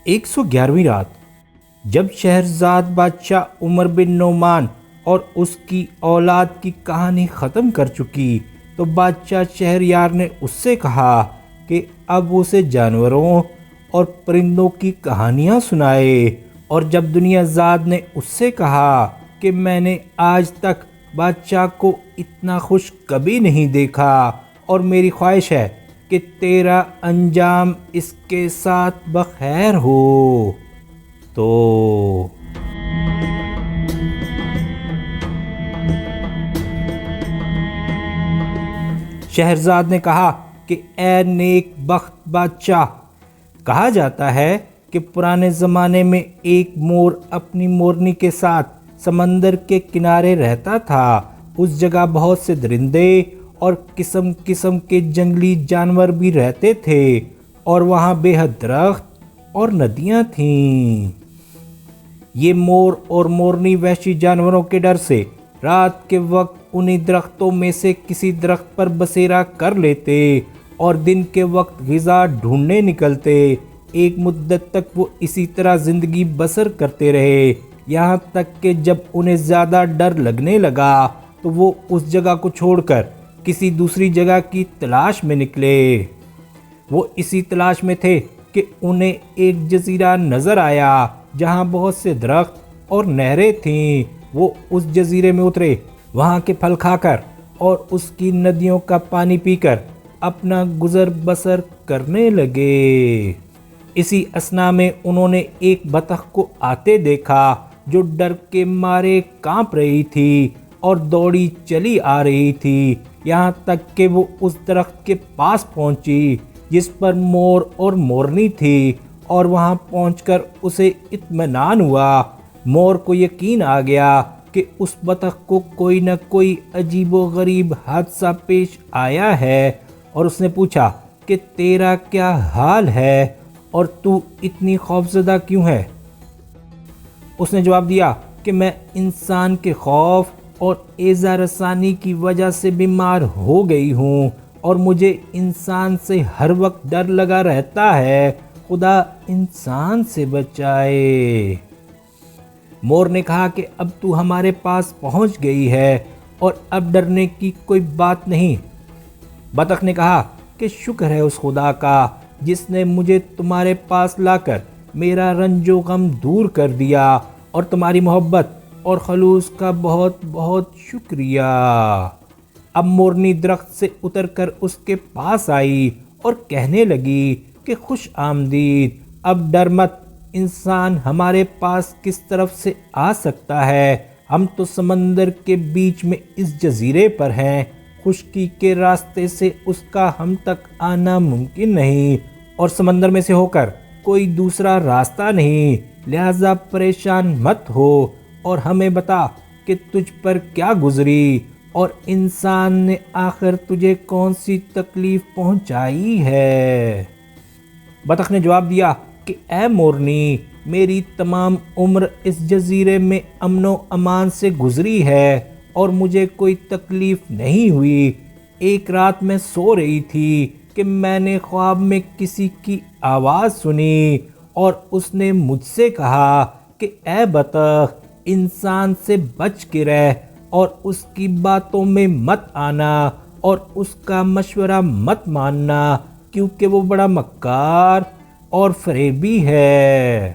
111ویں رات جب شہرزاد بادشاہ عمر بن نعمان اور اس کی اولاد کی کہانی ختم کر چکی تو بادشاہ شہریار نے اس سے کہا کہ اب اسے جانوروں اور پرندوں کی کہانیاں سنائے۔ اور جب دنیا زاد نے اس سے کہا کہ میں نے آج تک بادشاہ کو اتنا خوش کبھی نہیں دیکھا اور میری خواہش ہے کہ تیرا انجام اس کے ساتھ بخیر ہو، تو شہرزاد نے کہا کہ اے نیک بخت بادشاہ، کہا جاتا ہے کہ پرانے زمانے میں ایک مور اپنی مورنی کے ساتھ سمندر کے کنارے رہتا تھا۔ اس جگہ بہت سے درندے اور قسم قسم کے جنگلی جانور بھی رہتے تھے، اور وہاں بے حد درخت اور ندیاں تھیں۔ یہ مور اور مورنی وحشی جانوروں کے ڈر سے رات کے وقت انہی درختوں میں سے کسی درخت پر بسیرا کر لیتے اور دن کے وقت غذا ڈھونڈنے نکلتے۔ ایک مدت تک وہ اسی طرح زندگی بسر کرتے رہے، یہاں تک کہ جب انہیں زیادہ ڈر لگنے لگا تو وہ اس جگہ کو چھوڑ کر کسی دوسری جگہ کی تلاش میں نکلے۔ وہ اسی تلاش میں تھے کہ انہیں ایک جزیرہ نظر آیا جہاں بہت سے درخت اور نہریں تھیں۔ وہ اس جزیرے میں اترے، وہاں کے پھل کھا کر اور اس کی ندیوں کا پانی پی کر اپنا گزر بسر کرنے لگے۔ اسی اثنا میں انہوں نے ایک بطخ کو آتے دیکھا جو ڈر کے مارے کانپ رہی تھی اور دوڑی چلی آ رہی تھی، یہاں تک کہ وہ اس درخت کے پاس پہنچی جس پر مور اور مورنی تھی، اور وہاں پہنچ کر اسے اطمینان ہوا۔ مور کو یقین آ گیا کہ اس بطخ کو کوئی نہ کوئی عجیب و غریب حادثہ پیش آیا ہے، اور اس نے پوچھا کہ تیرا کیا حال ہے اور تو اتنی خوفزدہ کیوں ہے؟ اس نے جواب دیا کہ میں انسان کے خوف اور ایذا رسانی کی وجہ سے بیمار ہو گئی ہوں، اور مجھے انسان سے ہر وقت ڈر لگا رہتا ہے، خدا انسان سے بچائے۔ مور نے کہا کہ اب تو ہمارے پاس پہنچ گئی ہے اور اب ڈرنے کی کوئی بات نہیں۔ بطخ نے کہا کہ شکر ہے اس خدا کا جس نے مجھے تمہارے پاس لا کر میرا رنج و غم دور کر دیا، اور تمہاری محبت اور خلوص کا بہت بہت شکریہ۔ اب مورنی درخت سے اتر کر اس کے پاس آئی اور کہنے لگی کہ خوش آمدید، اب ڈر مت، انسان ہمارے پاس کس طرف سے آ سکتا ہے؟ ہم تو سمندر کے بیچ میں اس جزیرے پر ہیں، خشکی کے راستے سے اس کا ہم تک آنا ممکن نہیں، اور سمندر میں سے ہو کر کوئی دوسرا راستہ نہیں، لہذا پریشان مت ہو اور ہمیں بتا کہ تجھ پر کیا گزری اور انسان نے آخر تجھے کون سی تکلیف پہنچائی ہے۔ بطخ نے جواب دیا کہ اے مورنی، میری تمام عمر اس جزیرے میں امن و امان سے گزری ہے اور مجھے کوئی تکلیف نہیں ہوئی۔ ایک رات میں سو رہی تھی کہ میں نے خواب میں کسی کی آواز سنی، اور اس نے مجھ سے کہا کہ اے بطخ، انسان سے بچ کے رہ اور اس کی باتوں میں مت آنا اور اس کا مشورہ مت ماننا، کیونکہ وہ بڑا مکار اور فریبی ہے۔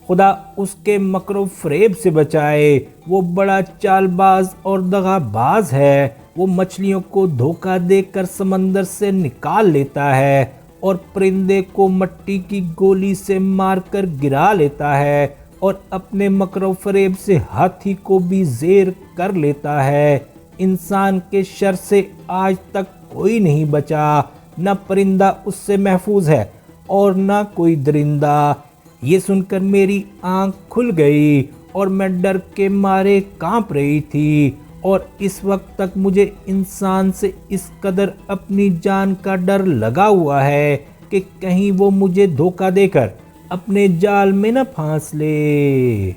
خدا اس کے مکر و فریب سے بچائے، وہ بڑا چال باز اور دغا باز ہے۔ وہ مچھلیوں کو دھوکہ دے کر سمندر سے نکال لیتا ہے اور پرندے کو مٹی کی گولی سے مار کر گرا لیتا ہے، اور اپنے مکر و فریب سے ہاتھی کو بھی زیر کر لیتا ہے۔ انسان کے شر سے آج تک کوئی نہیں بچا، نہ پرندہ اس سے محفوظ ہے اور نہ کوئی درندہ۔ یہ سن کر میری آنکھ کھل گئی اور میں ڈر کے مارے کانپ رہی تھی، اور اس وقت تک مجھے انسان سے اس قدر اپنی جان کا ڈر لگا ہوا ہے کہ کہیں وہ مجھے دھوکہ دے کر اپنے جال میں نہ پھانس لے۔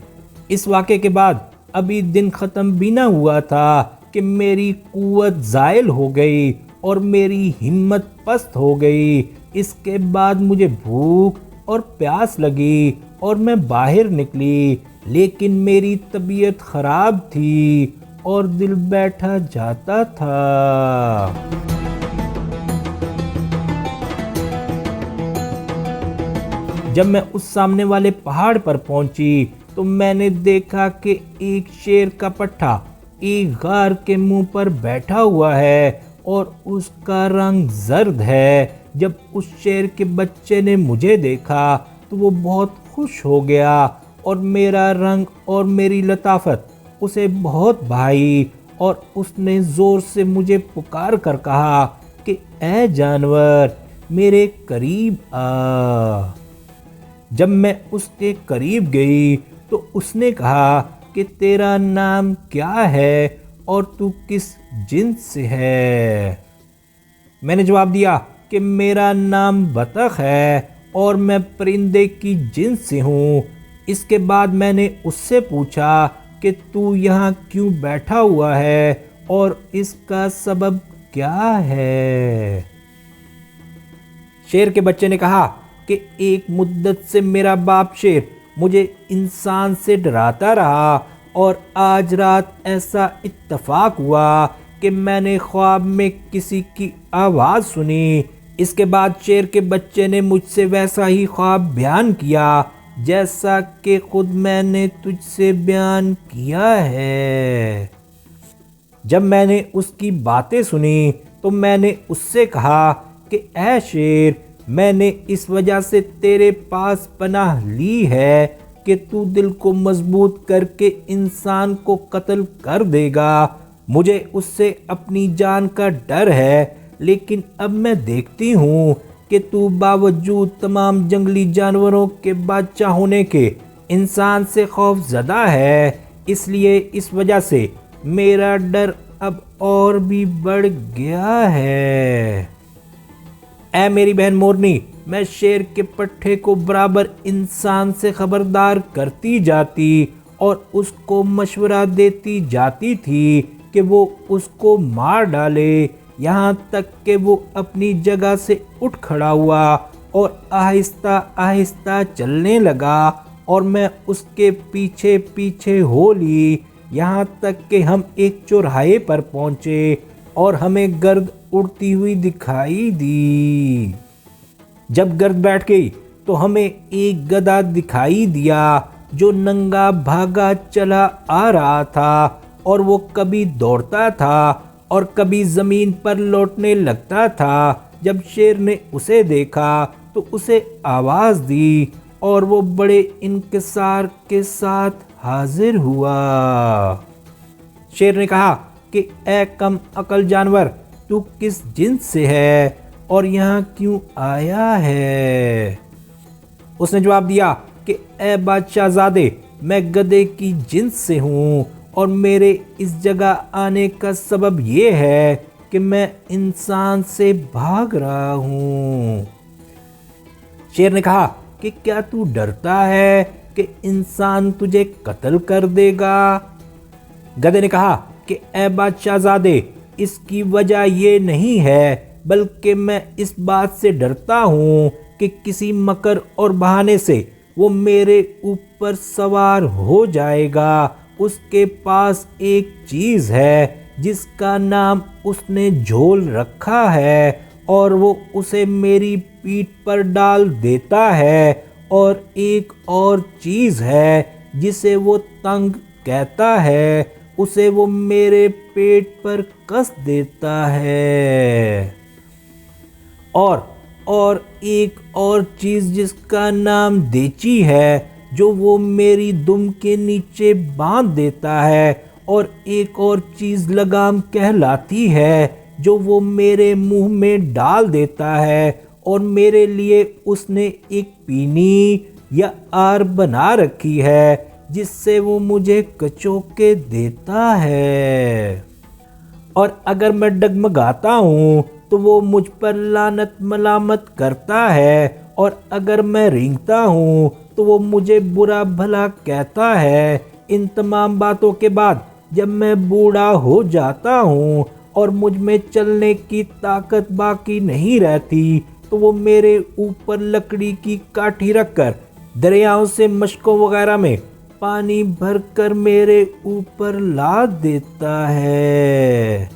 اس واقعے کے بعد ابھی دن ختم بھی نہ ہوا تھا کہ میری قوت زائل ہو گئی اور میری ہمت پست ہو گئی۔ اس کے بعد مجھے بھوک اور پیاس لگی اور میں باہر نکلی، لیکن میری طبیعت خراب تھی اور دل بیٹھا جاتا تھا۔ جب میں اس سامنے والے پہاڑ پر پہنچی تو میں نے دیکھا کہ ایک شیر کا پٹھا ایک غار کے منہ پر بیٹھا ہوا ہے اور اس کا رنگ زرد ہے۔ جب اس شیر کے بچے نے مجھے دیکھا تو وہ بہت خوش ہو گیا اور میرا رنگ اور میری لطافت اسے بہت بھائی، اور اس نے زور سے مجھے پکار کر کہا کہ اے جانور میرے قریب آ۔ جب میں اس کے قریب گئی تو اس نے کہا کہ تیرا نام کیا ہے اور تو کس جنس سے ہے؟ میں نے جواب دیا کہ میرا نام بطخ ہے اور میں پرندے کی جنس سے ہوں۔ اس کے بعد میں نے اس سے پوچھا کہ تو یہاں کیوں بیٹھا ہوا ہے اور اس کا سبب کیا ہے؟ شیر کے بچے نے کہا کہ ایک مدت سے میرا باپ شیر مجھے انسان سے ڈراتا رہا، اور آج رات ایسا اتفاق ہوا کہ میں نے خواب میں کسی کی آواز سنی۔ اس کے بعد شیر کے بچے نے مجھ سے ویسا ہی خواب بیان کیا جیسا کہ خود میں نے تجھ سے بیان کیا ہے۔ جب میں نے اس کی باتیں سنی تو میں نے اس سے کہا کہ اے شیر، میں نے اس وجہ سے تیرے پاس پناہ لی ہے کہ تو دل کو مضبوط کر کے انسان کو قتل کر دے گا۔ مجھے اس سے اپنی جان کا ڈر ہے، لیکن اب میں دیکھتی ہوں کہ تو باوجود تمام جنگلی جانوروں کے بادشاہ ہونے کے انسان سے خوف زدہ ہے، اس لیے اس وجہ سے میرا ڈر اب اور بھی بڑھ گیا ہے۔ اے میری بہن مورنی، میں شیر کے پٹھے کو برابر انسان سے خبردار کرتی جاتی اور اس کو مشورہ دیتی جاتی تھی کہ وہ اس کو مار ڈالے، یہاں تک کہ وہ اپنی جگہ سے اٹھ کھڑا ہوا اور آہستہ آہستہ چلنے لگا، اور میں اس کے پیچھے پیچھے ہو لی، یہاں تک کہ ہم ایک چوراہے پر پہنچے اور ہمیں گرد اڑتی ہوئی دکھائی دی۔ جب گرد بیٹھ گئی تو ہمیں ایک گدھا دکھائی دیا جو ننگا بھاگا چلا آ رہا تھا، اور وہ کبھی دوڑتا تھا اور کبھی زمین پر لوٹنے لگتا تھا۔ جب شیر نے اسے دیکھا تو اسے آواز دی اور وہ بڑے انکسار کے ساتھ حاضر ہوا۔ شیر نے کہا کہ اے کم عقل جانور، تو کس جنس سے ہے اور یہاں کیوں آیا ہے؟ اس نے جواب دیا کہ اے بادشاہ زادے، میں گدھے کی جنس سے ہوں، اور میرے اس جگہ آنے کا سبب یہ ہے کہ میں انسان سے بھاگ رہا ہوں۔ شیر نے کہا کہ کیا تو ڈرتا ہے کہ انسان تجھے قتل کر دے گا؟ گدھے نے کہا کہ اے بادشاہ زادے، اس کی وجہ یہ نہیں ہے، بلکہ میں اس بات سے ڈرتا ہوں کہ کسی مکر اور بہانے سے وہ میرے اوپر سوار ہو جائے گا۔ اس کے پاس ایک چیز ہے جس کا نام اس نے جھول رکھا ہے، اور وہ اسے میری پیٹھ پر ڈال دیتا ہے، اور ایک اور چیز ہے جسے وہ تنگ کہتا ہے، اسے وہ میرے پیٹ پر کس دیتا ہے، اور ایک اور چیز جس کا نام دیچی ہے جو وہ میری دم کے نیچے باندھ دیتا ہے، اور ایک اور چیز لگام کہلاتی ہے جو وہ میرے منہ میں ڈال دیتا ہے، اور میرے لیے اس نے ایک پینی یا آر بنا رکھی ہے جس سے وہ مجھے کچوکے دیتا ہے، اور اگر میں ڈگمگاتا ہوں تو وہ مجھ پر لعنت ملامت کرتا ہے، اور اگر میں رینگتا ہوں تو وہ مجھے برا بھلا کہتا ہے۔ ان تمام باتوں کے بعد جب میں بوڑھا ہو جاتا ہوں اور مجھ میں چلنے کی طاقت باقی نہیں رہتی تو تو وہ میرے اوپر لکڑی کی کاٹھی رکھ کر دریاؤں سے مشکوں وغیرہ میں پانی بھر کر میرے اوپر لاد دیتا ہے۔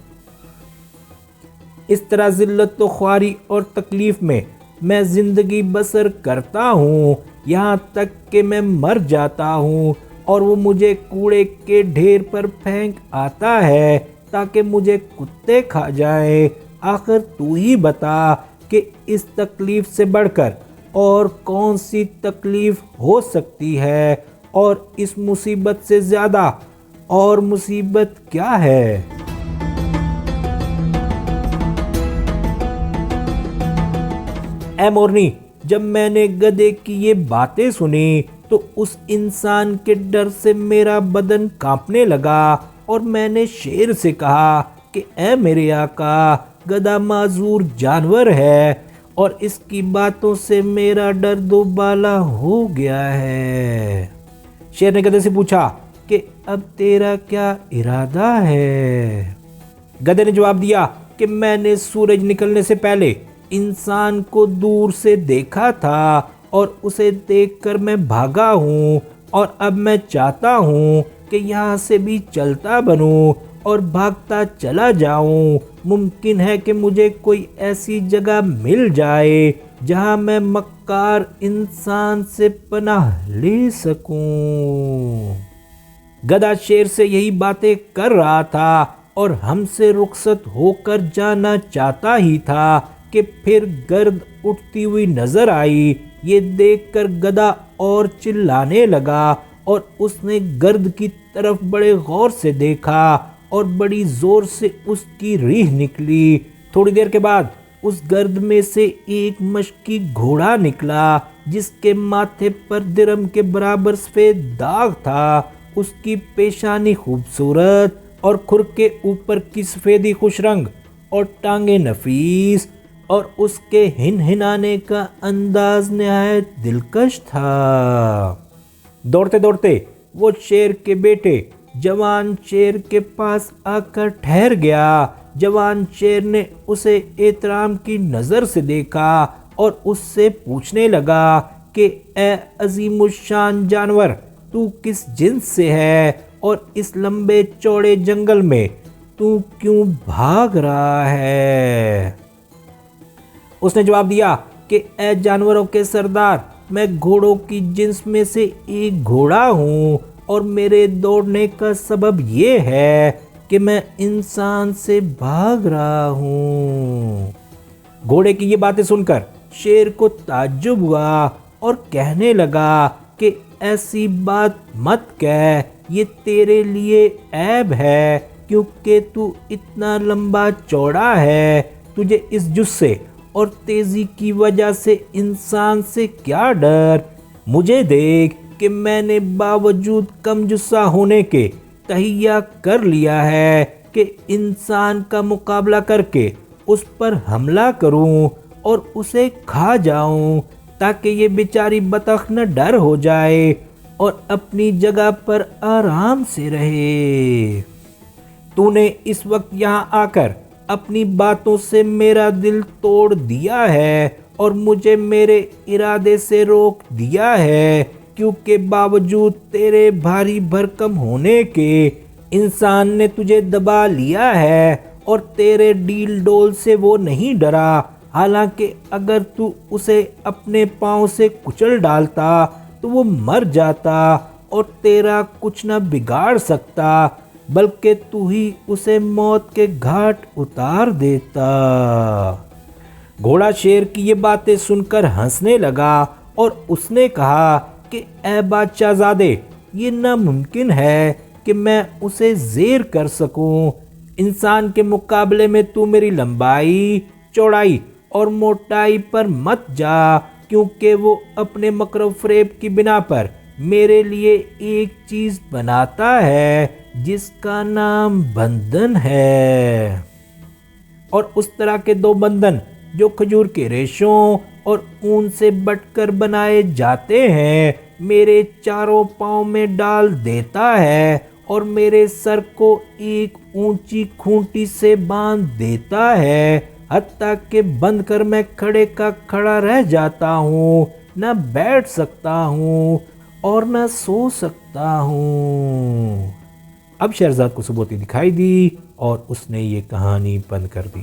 اس طرح ذلت و خواری اور تکلیف میں زندگی بسر کرتا ہوں، یہاں تک کہ میں مر جاتا ہوں اور وہ مجھے کوڑے کے ڈھیر پر پھینک آتا ہے تاکہ مجھے کتے کھا جائیں۔ آخر تو ہی بتا کہ اس تکلیف سے بڑھ کر اور کون سی تکلیف ہو سکتی ہے، اور اس مصیبت سے زیادہ اور مصیبت کیا ہے؟ اے مورنی، جب میں نے گدھے کی یہ باتیں سنی تو اس انسان کے ڈر سے میرا بدن کانپنے لگا، اور میں نے شیر سے کہا کہ اے میرے آقا، گدھا معذور جانور ہے اور اس کی باتوں سے میرا درد و بالا ہو گیا ہے۔ شیر نے گدھے سے پوچھا کہ اب تیرا کیا ارادہ ہے؟ گدھے نے جواب دیا کہ میں نے سورج نکلنے سے پہلے انسان کو دور سے دیکھا تھا اور اسے دیکھ کر میں بھاگا ہوں، اور اب میں چاہتا ہوں کہ یہاں سے بھی چلتا بنوں اور بھاگتا چلا جاؤں۔ ممکن ہے کہ مجھے کوئی ایسی جگہ مل جائے جہاں میں مکار انسان سے پناہ لے سکوں۔ گدھا شیر سے یہی باتیں کر رہا تھا اور ہم سے رخصت ہو کر جانا چاہتا ہی تھا کہ پھر گرد اٹھتی ہوئی نظر آئی۔ یہ دیکھ کر گدھا اور چلانے لگا، اور اس نے گرد کی طرف بڑے غور سے دیکھا اور بڑی زور سے اس کی ریح نکلی۔ تھوڑی دیر کے بعد اس گرد میں سے ایک مشکی گھوڑا نکلا جس کے ماتھے پر درم کے برابر سفید داغ تھا۔ اس کی پیشانی خوبصورت اور کھر کے اوپر کی سفیدی خوش رنگ اور ٹانگیں نفیس، اور اس کے ہنہنانے کا انداز نہایت دلکش تھا۔ دوڑتے دوڑتے وہ شیر کے بیٹے جوان شیر کے پاس آ کر ٹھہر گیا۔ جوان شیر نے اسے احترام کی نظر سے دیکھا اور اس سے پوچھنے لگا کہ اے عظیم الشان جانور، تو کس جنس سے ہے اور اس لمبے چوڑے جنگل میں تو کیوں بھاگ رہا ہے؟ اس نے جواب دیا کہ اے جانوروں کے سردار، میں گھوڑوں کی جنس میں سے ایک گھوڑا ہوں، اور میرے دوڑنے کا سبب یہ ہے کہ میں انسان سے بھاگ رہا ہوں۔ گھوڑے کی یہ باتیں سن کر شیر کو تعجب ہوا اور کہنے لگا کہ ایسی بات مت کہہ، یہ تیرے لیے عیب ہے، کیونکہ تو اتنا لمبا چوڑا ہے۔ تجھے اس جثے اور تیزی کی وجہ سے انسان سے کیا ڈر؟ مجھے دیکھ کہ میں نے باوجود کم جثہ ہونے کے تہیہ کر لیا ہے کہ انسان کا مقابلہ کر کے اس پر حملہ کروں اور اسے کھا جاؤں، تاکہ یہ بیچاری بطخ نہ ڈر ہو جائے اور اپنی جگہ پر آرام سے رہے۔ تو نے اس وقت یہاں آ کر اپنی باتوں سے میرا دل توڑ دیا ہے اور مجھے میرے ارادے سے روک دیا ہے، کیونکہ باوجود تیرے بھاری بھرکم ہونے کے انسان نے تجھے دبا لیا ہے، اور تیرے ڈیل ڈول سے وہ نہیں ڈرا، حالانکہ اگر تو اسے اپنے پاؤں سے کچل ڈالتا تو وہ مر جاتا اور تیرا کچھ نہ بگاڑ سکتا، بلکہ تو ہی اسے موت کے گھاٹ اتار دیتا۔ گھوڑا شیر کی یہ باتیں سن کر ہنسنے لگا اور اس نے کہا کہ اے بادشاہ زادے، یہ ناممکن ہے کہ میں اسے زیر کر سکوں۔ انسان کے مقابلے میں تو میری لمبائی، چوڑائی اور موٹائی پر مت جا، کیونکہ وہ اپنے مکر و فریب کی بنا پر میرے لیے ایک چیز بناتا ہے جس کا نام بندھن ہے، اور اس طرح کے دو بندھن جو کھجور کے ریشوں اور اون سے بٹ کر بنائے جاتے ہیں میرے چاروں پاؤں میں ڈال دیتا ہے، اور میرے سر کو ایک اونچی کھونٹی سے باندھ دیتا ہے، حتیٰ کہ بند کر میں کھڑے کا کھڑا رہ جاتا ہوں، نہ بیٹھ سکتا ہوں اور نہ سو سکتا ہوں۔ اب شہرزاد کو سبوتی دکھائی دی اور اس نے یہ کہانی بند کر دی۔